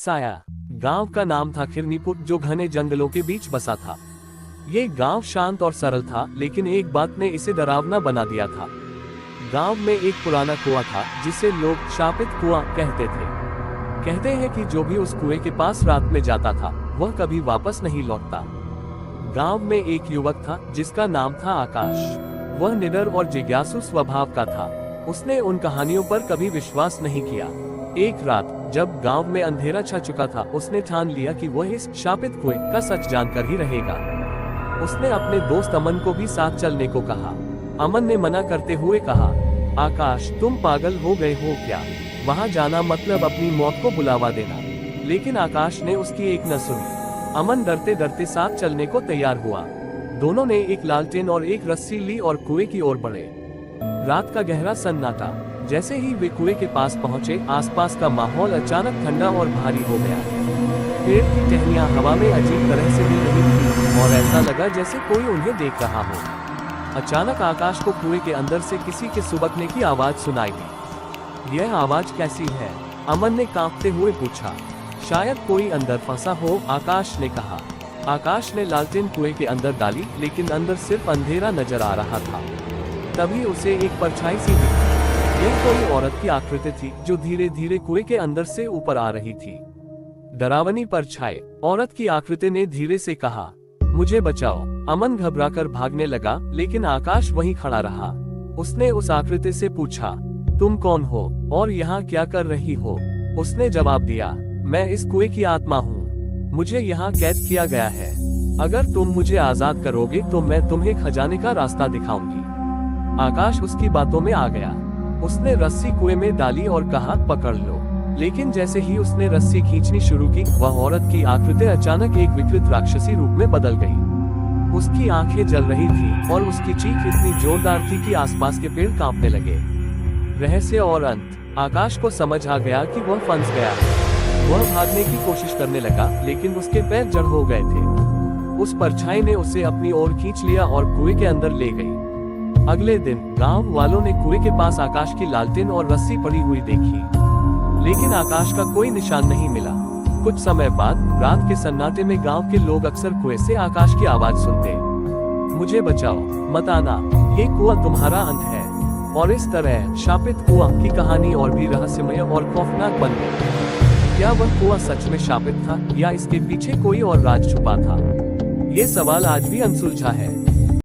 साया गांव का नाम था खिरनीपुर, जो घने जंगलों के बीच बसा था। ये गांव शांत और सरल था, लेकिन एक बात ने इसे डरावना बना दिया था। गांव में एक पुराना कुआं था, जिसे लोग शापित कुआं कहते थे। कहते हैं कि जो भी उस कुएं के पास रात में जाता था, वह कभी वापस नहीं लौटता। गांव में एक युवक था, जिसका नाम था आकाश। वह निडर और जिज्ञासु स्वभाव का था। उसने उन कहानियों पर कभी विश्वास नहीं किया। एक रात जब गांव में अंधेरा छा चुका था, उसने ठान लिया कि वह इस शापित कुएं का सच जानकर ही रहेगा। उसने अपने दोस्त अमन को भी साथ चलने को कहा। अमन ने मना करते हुए कहा, आकाश, तुम पागल हो गए हो क्या? वहां जाना मतलब अपनी मौत को बुलावा देना। लेकिन आकाश ने उसकी एक न सुनी। अमन डरते डरते साथ चलने को तैयार हुआ। दोनों ने एक लालटेन और एक रस्सी ली और कुएं की ओर बढ़े। रात का गहरा सन्नाटा। जैसे ही वे कुएं के पास पहुंचे, आसपास का माहौल अचानक ठंडा और भारी हो गया। पेड़ की टहनियां हवा में अजीब तरह से हिल रही थी और ऐसा लगा जैसे कोई उन्हें देख रहा हो। अचानक आकाश को कुएं के अंदर से किसी के सुबकने की आवाज सुनाई दी। यह आवाज कैसी है? अमन ने कांपते हुए पूछा। शायद कोई अंदर फंसा हो, आकाश ने कहा। आकाश ने लालटेन कुएं के अंदर डाली, लेकिन अंदर सिर्फ अंधेरा नजर आ रहा था। तभी उसे एक परछाई सी दिखी। यह कोई औरत की आकृति थी, जो धीरे धीरे कुएं के अंदर से ऊपर आ रही थी। डरावनी परछाई। औरत की आकृति ने धीरे से कहा, मुझे बचाओ। अमन घबराकर भागने लगा, लेकिन आकाश वहीं खड़ा रहा। उसने उस आकृति से पूछा, तुम कौन हो और यहाँ क्या कर रही हो? उसने जवाब दिया, मैं इस कुएं की आत्मा हूँ। मुझे यहाँ कैद किया गया है। अगर तुम मुझे आजाद करोगे तो मैं तुम्हें खजाने का रास्ता दिखाऊंगी। आकाश उसकी बातों में आ गया। उसने रस्सी कुएं में डाली और कहा, पकड़ लो। लेकिन जैसे ही उसने रस्सी खींचनी शुरू की, वह औरत की आकृति अचानक एक विकृत राक्षसी रूप में बदल गई। उसकी आंखें जल रही थी और उसकी चीख इतनी जोरदार थी कि आसपास के पेड़ कांपने लगे। रहस्य और अंत। आकाश को समझ आ गया कि वह फंस गया है। वह भागने की कोशिश करने लगा, लेकिन उसके पैर जड़ हो गए थे। उस परछाई ने उसे अपनी ओर खींच लिया और कुएं के अंदर ले गई। अगले दिन गांव वालों ने कुएं के पास आकाश की लालटेन और रस्सी पड़ी हुई देखी, लेकिन आकाश का कोई निशान नहीं मिला। कुछ समय बाद रात के सन्नाटे में गांव के लोग अक्सर कुएं से आकाश की आवाज सुनते, मुझे बचाओ, मत आना, ये कुआं तुम्हारा अंत है। और इस तरह शापित कुआं की कहानी और भी रहस्यमय और खौफनाक बन गई। क्या वह कुआं सच में शापित था, या इसके पीछे कोई और राज छुपा था? ये सवाल आज भी अनसुलझा है।